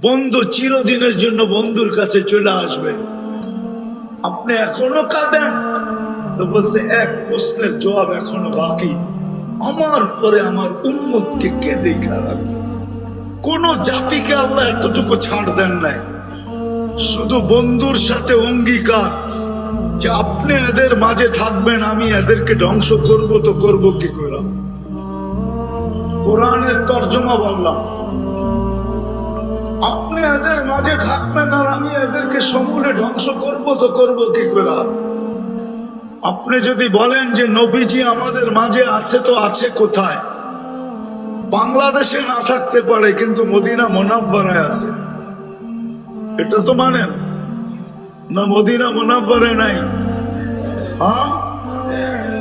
বন্ধু চিরদিনের জন্য বন্ধুর কাছে চলে আসবে। আপনি এখনো কাঁদেন তো বলছে এক প্রশ্নের জবাব এখনো বাকি, আমার পরে আমার উম্মতকে কে দেখা রাখবে? কোন জাতিকে আল্লাহ এতটুকু ছাড় দেন নাই। শুধু বন্ধুর সাথে অঙ্গীকার যে আপনি এদের মাঝে থাকবেন, আমি এদেরকে ধ্বংস করব তো করব কি করে? কোরআনের তর্জমা বললাম, আপনি এদের মাঝে থাকবেন আর আমি এদেরকে সমূলে ধ্বংস করব তো করব কি করে? আপনি যদি বলেন যে নবীজি আমাদের মাঝে আছে তো আছে কোথায়? বাংলাদেশে না থাকতে পারে কিন্তু মদিনা মুনাওয়ারায় আছে, এটা তো মানেন না? মদিনা মুনাওয়ারায় নাই? হ্যাঁ,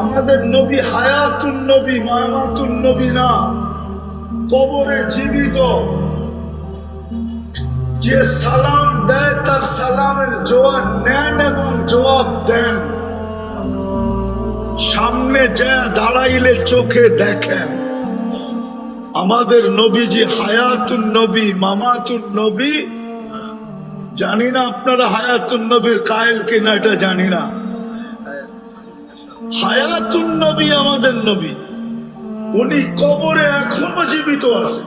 আমাদের নবী হায়াতুন নবী, মামাতুন নবী না, কবরে জীবিত। যে সালাম দেয় তার সালামের জবাব নেন এবং জবাব দেন। সামনে যা দাঁড়াইলে চোখে দেখেন। আমাদের নবীজি হায়াতুন নবী, মামাতুন নবী। জানি না আপনারা হায়াতুন নবীর কায়েল কিনা, এটা জানি না। হায়াতুন নবী আমাদের নবী, উনি কবরে এখনো জীবিত আছে।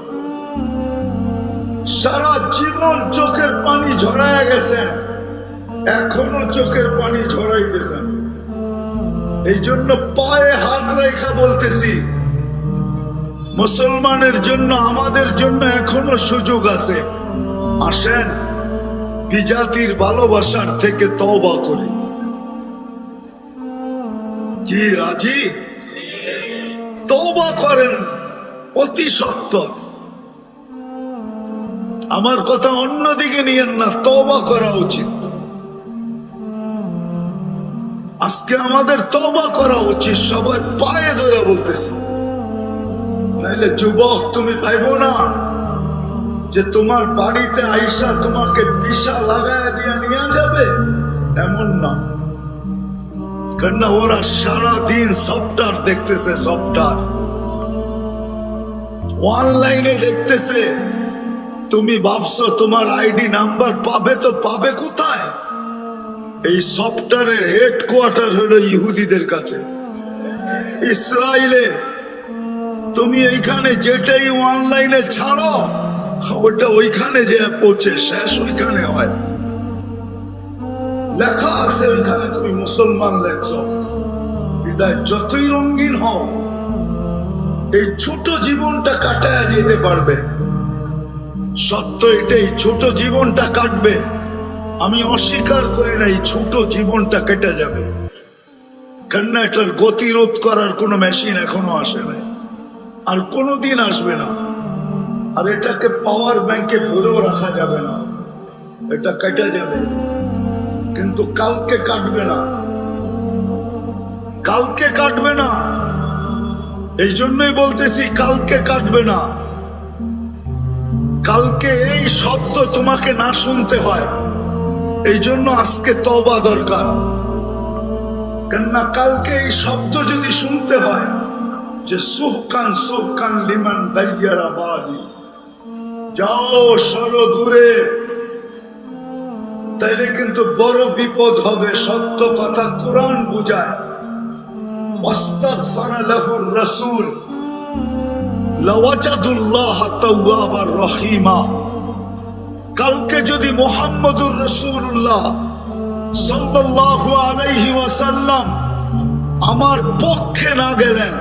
সারা জীবন চোখের পানি ঝরায় গেছেন, এখনো চোখের পানি ঝরাইতেছেন। এই জন্য পায়ে হাত রেখা বলতেছি, মুসলমানের জন্য, আমাদের জন্য এখনো সুযোগ আছে। আসেন বিজাতির ভালোবাসার থেকে তওবা করি। কি রাজি? তওবা করেন অতি সত্বর। আমার কথা অন্যদিকে নিয়েন না, তওবা করা উচিত। আজকে আমাদের তওবা করা উচিত, সবার পায়ে ধরে বলতেছি। তাইলে যুবক, তুমি ভাইবো না যে তোমার বাড়িতে আইসা তোমাকে পিসা লাগায় দিয়ে নিয়ে যাবে, এমন না। কেননা ওরা সারাদিন সফটওয়্যার দেখতেছে, সফটওয়্যার অনলাইনে দেখতেছে। তুমি ভাবছো তোমার আইডি নাম্বার পাবে, তো পাবে কোথায়? এই সফটওয়্যারের হেডকোয়ার্টার হলো ইহুদিদের কাছে, ইসরায়েলে। তুমি এইখানে যেটাই অনলাইনে ছাড়ো, ওটা ওইখানে যে পৌঁছে শেষ ওইখানে হয়। লেখা আছে ওইখানে তুমি মুসলমান লেখছো। বিদায় যতই রঙিন হও, এই ছোট জীবনটা কাটায় যেতে পারবে। সত্য এটাই, ছোট জীবনটা কাটবে। আমি অস্বীকার করি না, এই ছোট জীবনটা কেটে যাবে। কেননা এটার গতিরোধ করার কোনো মেশিন এখনো আসে নাই, আর কোনোদিন আসবে না। আর এটাকে পাওয়ার ব্যাংকে ভরেও রাখা যাবে না, এটা কেটে যাবে। কিন্তু কালকে কাটবে না, কালকে কাটবে না। এই জন্যই বলতেছি কালকে কাটবে না। কালকে এই শব্দ তোমাকে না শুনতে হয়, এই জন্য আজকে তওবা দরকার। কেননা কালকে এই শব্দ যদি শুনতে হয় যে সুহকান সুহকান লিমান দাইয়ারা বাদি, যাও সরো দূরে, তাইলে কিন্তু বড় বিপদ হবে। সত্য কথা কোরআন বুঝায়, ওয়াস্তাগফারা লাহুর রাসূল লাওয়াজাদুল্লাহ তাওয়াবার রহিমা। কালকে যদি মুহাম্মদুর রাসূলুল্লাহ সাল্লাল্লাহু আলাইহি ওয়াসাল্লাম আমার পক্ষে না গেলেন,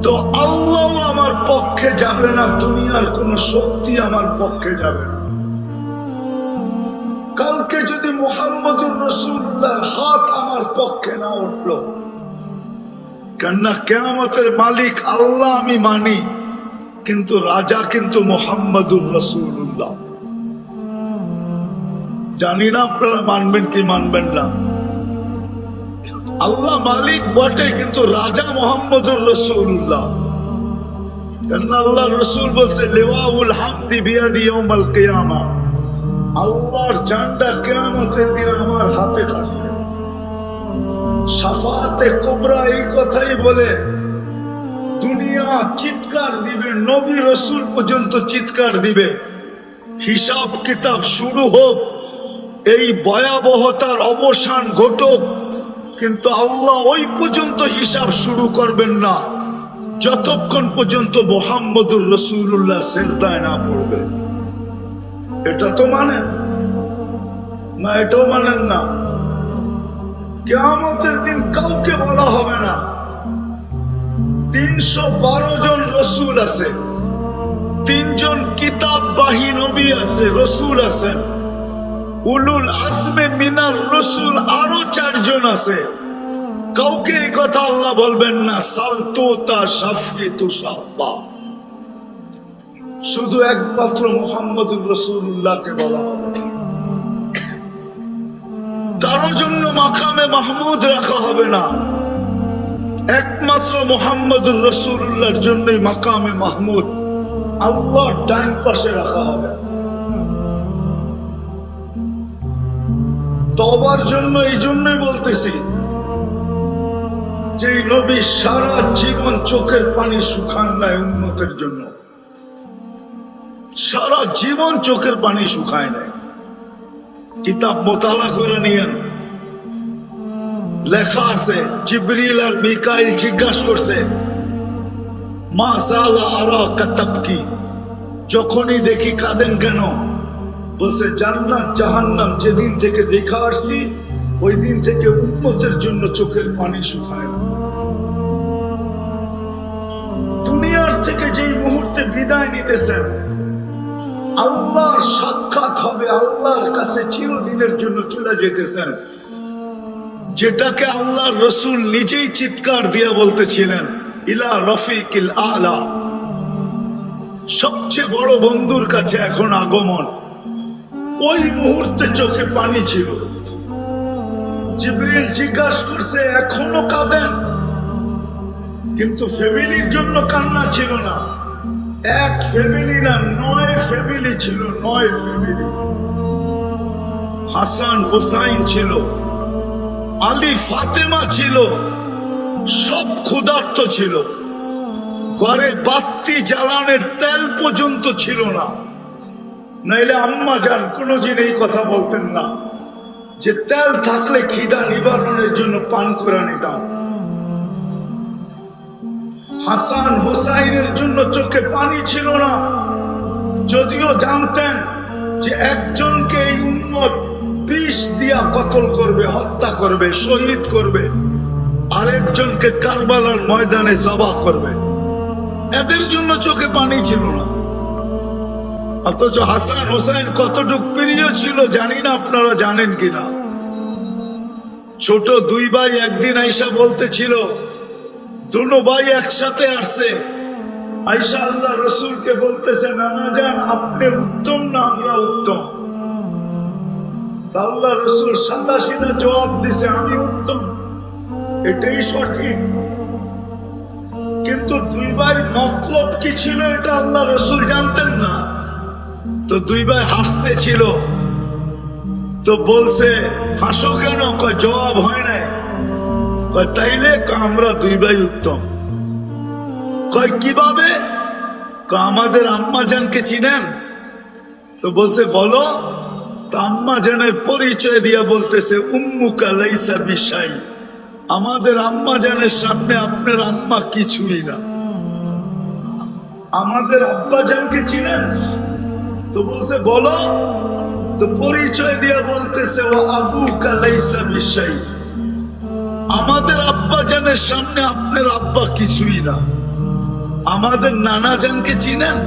তো আল্লাহ আমার পক্ষে যাবে না, দুনিয়ার কোন শক্তি আমার পক্ষে যাবে না। কালকে যদি মুহাম্মদুর রাসূলুল্লাহর হাত আমার পক্ষে না উঠলো, কেননা কিয়ামতের মালিক আল্লাহ আমি মানি, কিন্তু রাজা কিন্তু মুহাম্মদুর রাসূলুল্লাহ। জানি না আপনারা মানবেন কি মানবেন না। আল্লাহ মালিক বটে, কিন্তু রাজা মুহাম্মদুর রাসূলুল্লাহ। কেননা আল্লাহ রাসূল বলছে লিওয়াউল হামদি বিয়াদি ইয়াউমাল কিয়ামা, আল্লাহর ঝান্ডা কিয়ামতের দিন আমার হাতে থাকবে। শাফাতে কুবরা এই কথাই বলে, দুনিয়া চিৎকার দিবে, নবী রাসূল পর্যন্ত চিৎকার দিবে হিসাব কিতাব শুরু হোক, এই ভয়াবহতার অবসান ঘটুক, কিন্তু আল্লাহ ওই পর্যন্ত হিসাব শুরু করবেন না যতক্ষণ পর্যন্ত মুহাম্মদুর রাসূলুল্লাহ সিজদায় না পড়বে। এটা তো মানেন না? এটাও মানেন না? কিয়ামতের দিন কাউকে বলা হবে না 312 জন রসুল আছে, 3 জন কিতাববাহী নবী আছে, রসুল আছেন, উলুল আজমে মিনার রসুল আরো 4 জন আছে। কাউকে এই কথা আল্লাহ বলবেন না সালতুতা শাফিতু শাফা, শুধু একমাত্র মুহাম্মদুর রাসূলুল্লাহকে বলা হবে। কারো জন্য মাকামে মাহমুদ রাখা হবে না, একমাত্র মুহাম্মদুর রাসূলুল্লাহর জন্যই মাকামে মাহমুদ আল্লাহর ডান পাশে রাখা হবে। তওবার জন্য এই জন্যই বলতেছি যে নবী সারা জীবন চোখের পানি শুকান নাই উম্মতের জন্য, সারা জীবন চোখের পানি শুকায় নাই। কিতাব মোতালা করে নিয়েন, লেখা আছে জিবরিল আর মিকাইল জিজ্ঞাসা করছে মা জালা আরাকা তাবকি, যখনই দেখি কাঁদেন কেন? বলছে জান্নাত জাহান্নাম যেদিন থেকে দেখা আসছি ওই দিন থেকে উম্মতের জন্য চোখের পানি শুকায় না। দুনিয়ার থেকে যেই মুহূর্তে বিদায় নিতেছেন আল্লাহর সাক্ষাৎ হবে, আল্লাহর কাছে চিরদিনের জন্য চলে যেতেছেন, যেটাকে আল্লাহর রসুল নিজেই চিৎকার দিয়ে বলতেছিলেন ইলা রফিকিল আলা, সবচেয়ে বড় বন্ধুর কাছে এখন আগমন। ওই মুহূর্তে চোখে পানি ছিল। জিবরিল জিজ্ঞাসা করছে এখনো কাঁদেন? কিন্তু ফ্যামিলির জন্য কান্না ছিল না, এক ফ্যামিলি না 9 ফ্যামিলি ছিল, 9 ফ্যামিলি। হাসান হুসাইন ছিল, আলী ফাতেমা ছিল, সব ক্ষুধার্ত ছিল, ঘরে বাতি জ্বালানোর তেল পর্যন্ত ছিল না। নাইলে আম্মা জান কোনোদিন এই কথা বলতেন না যে তেল থাকলে খিদা নিবারণের জন্য পান করে নিতাম। হাসান হুসাইনের জন্য চোখে পানি ছিল না, যদিও জানতেন যে একজনকে এই উম্মত বিষ দিয়া কতল করবে, হত্যা করবে, শহীদ করবে, আরেকজনকে কারবালার ময়দানে জবাহ করবে। এদের জন্য চোখে পানি ছিল না। অথচ হাসান হুসাইন কতটুক প্রিয় ছিল জানি না, আপনারা জানেন কিনা? ছোট 2 ভাই একদিন আইসা বলতেছিল, দুনো ভাই একসাথে আসছে, আইসা আল্লাহ রসুলকে বলতেছে নানা জান আপনি উত্তম না আমরা উত্তম? আল্লাহ রসুল সাদা সিধা জবাব দিছে আমি উত্তম, এটাই সঠিক। কিন্তু 2 ভাইয়ের মতলব কি ছিল এটা আল্লাহ রসুল জানতেন না। তো 2 ভাই হাসতে ছিল, তো বলছে হাসো কেন? কয় জবাব হয় নাই। কয় তাইলে আমরা 2 ভাই উত্তম। কয় কিভাবে? আমাদের আম্মা জানকে চিনেন? তো বলছে বলো। তো আম্মা জানের পরিচয় দিয়া বলতেছে উম্মুকা লাইসা বিশাই, আমাদের আম্মা জানের সামনে আপনার আম্মা কিছুই না। আমাদের আব্বা জানকে চিনেন? তো বলছে বলো। তো পরিচয় দিয়া বলতেছে ও আবুকা লাইসা বিশাই, আমাদের আব্বা জানের সামনে আপনার আব্বা কিছুই না। আমাদের নানা জানকে চিনেন?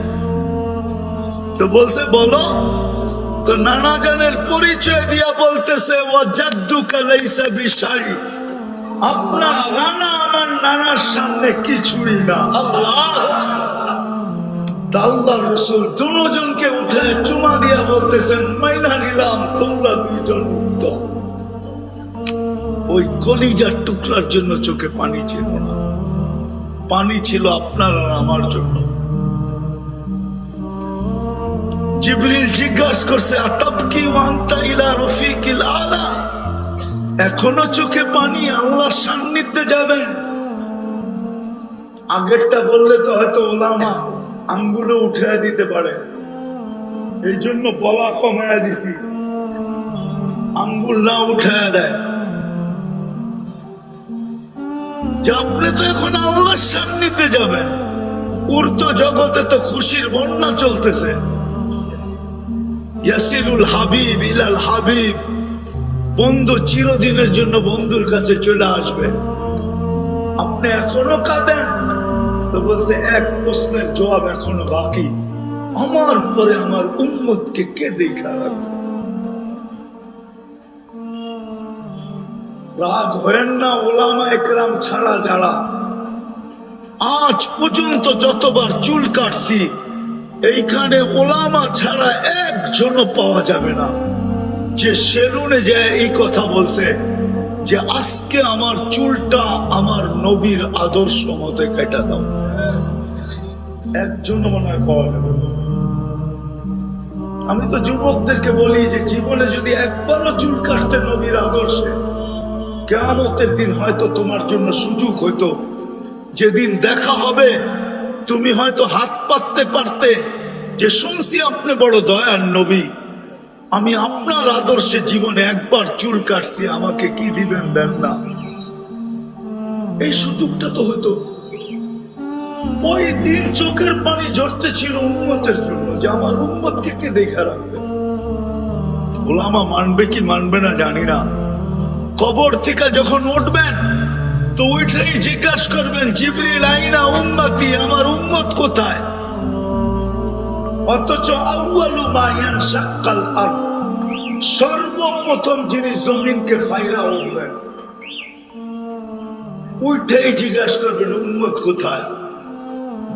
তো বলছে বলো। তো নানা জানের পরিচয় দিয়া বলতেছে ও জাদ্দুকা লাইসা বিশাই, আপনার নানা আমার নানার সামনে কিছুই না। আল্লাহ রসুল দুজনকে উঠে চুমা দিয়া বলতেছেন মাইনা নিলাম তোমরা 2 জন উত্তম। ওই কলিজার টুকরার জন্য চোখে পানি ছিল না, পানি ছিল আপনার আর আমার জন্য। জিবরিল জিজ্ঞাসা করছে আতাবকি ওয়া আনতা ইলা রফিকিল আলা, এখনো চোখে পানি? আল্লাহর সান্নিধ্যে যাবেন। আগেরটা বললে তো হয়তো ওলামা আঙ্গুলে উঠে দিতে পারে, এই জন্য বলা কমায়া দিছি, আঙ্গুল না উঠায় দেয় যে আপনি তো এখন আল্লাহর সান্নিধ্যে যাবেন। উর্দু জগতে তো খুশির বন্যা চলতেছে। ইয়াসিলুল হাবিব ইলাল হাবিব, বন্ধু চিরদিনের জন্য বন্ধুর কাছে চলে আসবে। আপনি এখনো কাঁদেন তো বলছে এক প্রশ্নের জবাব এখনো বাকি, আমার পরে আমার উম্মতকে কে দেখা রাখবে? রাগ হয়েন না, ওলামা একরাম ছাড়া যারা আজ পর্যন্ত যতবার চুল কাটছি এইখানে ওলামা ছাড়া একজনও পাওয়া যাবে না যে সেলুনে যায় এই কথা বলছে যে আজকে আমার চুলটা আমার নবীর আদর্শ মতে কেটে দাও। একজনও মনে হয় পাওয়া যাবে না। আমি তো যুবকদেরকে বলি যে জীবনে যদি একবারও চুল কাটতে নবীর আদর্শে, কিয়ামতের দিন হয়তো তোমার জন্য সুযোগ হইতো, যেদিন দেখা হবে তুমি হয়তো হাত পাততে পারতে যে শুনছি আপনি বড় দয়ার নবী, আমি আপনার আদর্শে জীবনে একবার চুল কাটছি, আমাকে কি দিবেন দেন না। এই সুযোগটা তো হতো। ওই দিন চোখের পানি ঝরতে ছিল উম্মতের জন্য যে আমার উম্মতকে কে দেখা রাখবে। ওলামা মানবে কি মানবে না জানি না। কবর থেকে যখন উঠবেন তো উঠেই জিজ্ঞাসা করবেন জিবরিল আইনা উম্মতি, আমার উম্মত কোথায়? অথচ আউয়ালু মা ইয়ানশাক্কাল আরদ, সর্বপ্রথম যিনি জমিনকে ফাইরা উঠবেন উঠেই জিজ্ঞাসা করবেন উম্মত কোথায়?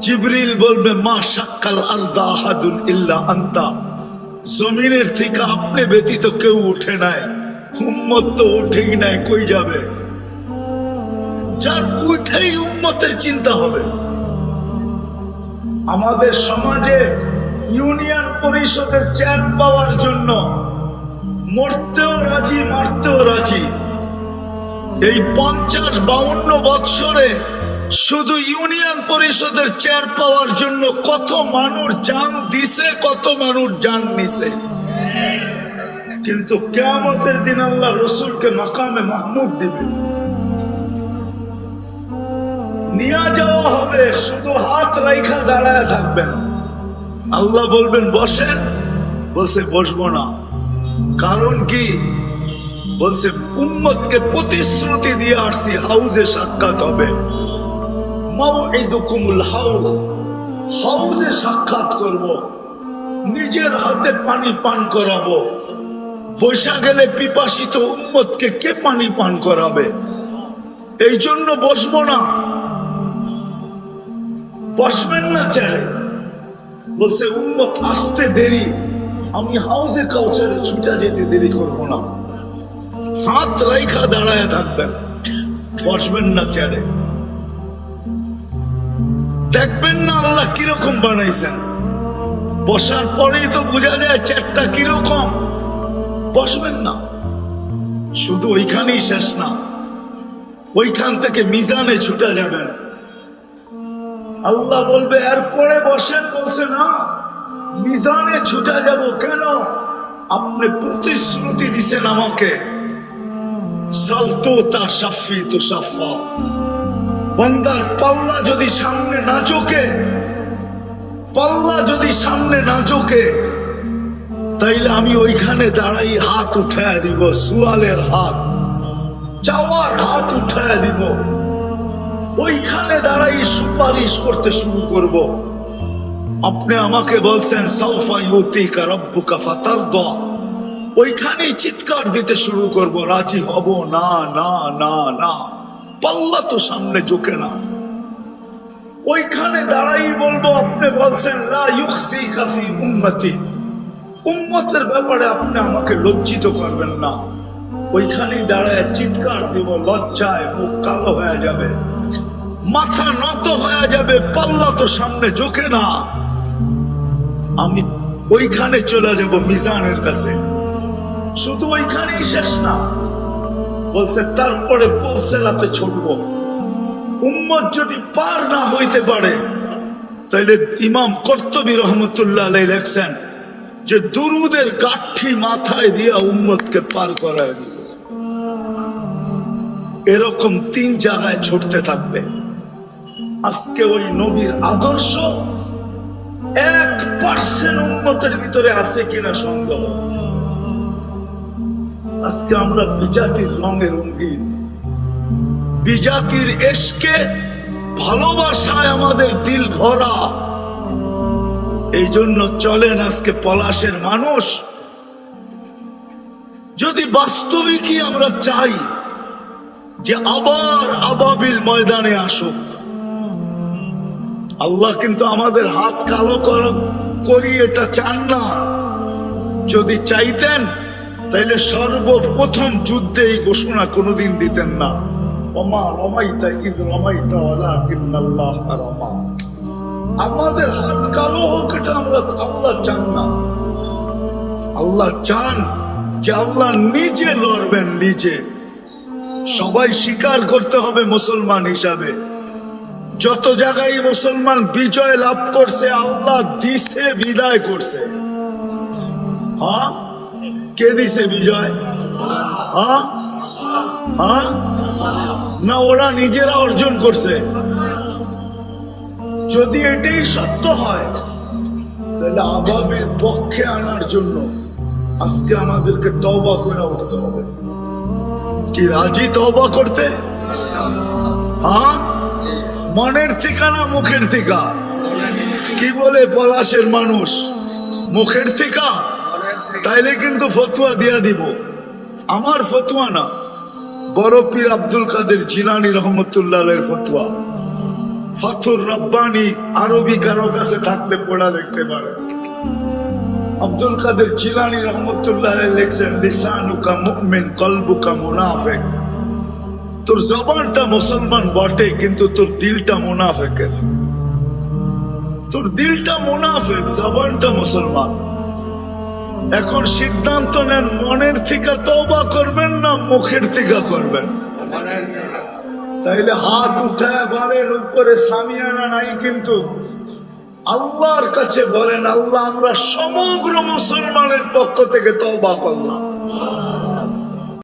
জিবরিল বলবে মা শাক্কাল আরদা আহাদুন ইল্লা আনতা, জমিনের থেকে আপনি ব্যতীত কেউ উঠে নাই, উম্মত তো উঠেই নাই, কই যাবে? যার উঠেই উম্মতের চিন্তা হবে। আমাদের সমাজে ইউনিয়ন পরিষদের চেয়ার পাওয়ার জন্য মরতেও রাজি, মারতেও রাজি। এই 50-52 বৎসরে শুধু ইউনিয়ন পরিষদের চেয়ার পাওয়ার জন্য কত মানুষ জান দিছে, কত মানুষ জান নিছে। কিন্তু কিয়ামতের দিন আল্লাহ রসুলকে মাকামে মাহমুদ দিবে, নিয়ে যাওয়া হবে, শুধু হাত রাইখা দাঁড়ায় থাকবেন। আল্লাহ বলবেন বসেন, বলছে বসবো না। কারণ কি? বলছে উম্মতকে প্রতিশ্রুতি দিয়ে আসছি হাউজে সাক্ষাৎ হবে। মাউইদুকুমুল হাউজ, হাউজে সাক্ষাৎ করব, নিজের হাতে পানি পান করাবো। বৈশা গেলে পিপাসিত উম্মতকে কে পানি পান করাবে? এই জন্য বসবো না। বসবেন না ছেড়ে, বলছে উম্মত আসতে দেরি, আমি হাউজে কাউচারে ছুটা যেতে দেরি করবো না। হাত রাইখা দাঁড়ায় থাকবেন, বসবেন না ছেড়ে। দেখবেন না আল্লাহ কিরকম বানাইছেন। বসার পরেই তো বোঝা যায় চেয়ারটা কিরকম। বসবেন না, শুধু ওইখানেই শেষ না, ওইখান থেকে মিজানে ছুটা যাবেন। আল্লাহ বলবে এরপরে বসেন, বলছে না মিজানে ছুটা যাব কেন? আপনি প্রতিশ্রুতি দিচ্ছেন আমাকে, সালতো তা শাফি তো শাফা। বান্দার পাল্লা যদি সামনে না ঝোঁকে, পাল্লা যদি সামনে না ঝোঁকে, তাইলে আমি ওইখানে দাঁড়াই হাত উঠায় দিব, সুয়ালের হাত, চাওয়ার হাত উঠায় দিব। ওইখানে দাঁড়াই সুপারিশ করতে শুরু করব। আপনি আমাকে বলছেন সাউফা ইউতিকা রাব্বুকা ফাতারদা, ওইখানেই চিৎকার দিতে শুরু করব, রাজি হব না না না না। পাল্লা তো সামনে ঝুঁকে না। ওইখানে দাঁড়াই বলবো আপনি বলছেন লা ইউখসিকা ফি উম্মতি, উম্মতের ব্যাপারে আপনি আমাকে লজ্জিত করবেন না। ওইখানেই দাঁড়ায় চিৎকার দিব, লজ্জায় মুখ কালো হয়ে যাবে, মাথা নত হয়ে যাবে, পাল্লা তো সামনে ঝোঁকে না। আমি ওইখানে চলে যাব মিজানের কাছে। শুধু ওইখানেই শেষ না, বলছে তারপরে পৌঁছাতে ছুটবো। উম্মত যদি পার না হইতে পারে, তাইলে ইমাম কর্তুবী রহমতুল্লাহ আলাইহি লেখছেন যে দুরুদের কাঠি মাথায় দিয়া উম্মতকে পার করায় দিবে। এরকম 3 জায়গায় ছুটতে থাকবে। আজকে ওই নবীর আদর্শ 1% উম্মতের ভিতরে আছে কিনা সন্দেহ। আজকে আমরা বিজাতির রঙে রঙিন, বিজাতির এশকে ভালোবাসায় আমাদের দিল ভরা। এই জন্য চলেন আজকে পলাশের মানুষ যদি বাস্তবিকই আমরা চাই যে আবার আবাবিল ময়দানে আসুক, আল্লাহ কিন্তু আমাদের হাত কালো করি এটা চান না। যদি চাইতেন তাইলে সর্বপ্রথম যুদ্ধে এই ঘোষণা কোনোদিন দিতেন না, ওমা রমাইতা ইদ রমাইতা ওয়ালাকিন্নাল্লাহ রামা। আমাদের হাত কালো হোক এটা আমরা আল্লাহ চান না। আল্লাহ চান যে আল্লাহ নিজে লড়বেন, নিজে। সবাই স্বীকার করতে হবে মুসলমান হিসাবে, যত জায়গায় মুসলমান বিজয় লাভ করছে আল্লাহ দিছে, বিদায় করছে। হ্যাঁ, কে দিছে বিজয়? হ্যাঁ হ্যাঁ, না ওরা নিজেরা অর্জন করছে? যদি এটাই সত্য হয় তাহলে আবাবিল পক্ষে আনার জন্য আজকে আমাদেরকে তওবা করে উঠতে হবে। কি রাজি তওবা করতে? হ্যাঁ, মনের ঠিকানা মুখের ঠিকা? কি বলে পলাশের মানুষ? মুখের ঠিকা? তাইলে কিন্তু ফতোয়া দিয়া দিব। আমার ফতোয়া না, বড় পীর আব্দুল কাদের জিলানী রহমতুল্লাহ আলাইহির ফতোয়া। ফাতুর রব্বানি আরবি কারো কাছে থাকলে পড়া দেখতে পারে। আব্দুল কাদের জিলানী রহমতুল্লাহ আলাইহি লিখছেন, লিসানুকা মুমিন কলবুকা মুনাফিক। তোর জবানটা মুসলমান বটে কিন্তু তোর দিলটা মুনাফিকের। তোর দিলটা মুনাফিক, জবানটা মুসলমান। এখন সিদ্ধান্ত নেন, মনের থেকে তওবা করবেন না মুখের থেকে করবেন? তাইলে হাত উঠায় বলেন, উপরে সামিয়ানা নাই কিন্তু আল্লাহর কাছে বলেন, আল্লাহ আমরা সমগ্র মুসলমানের পক্ষ থেকে তওবা করলাম।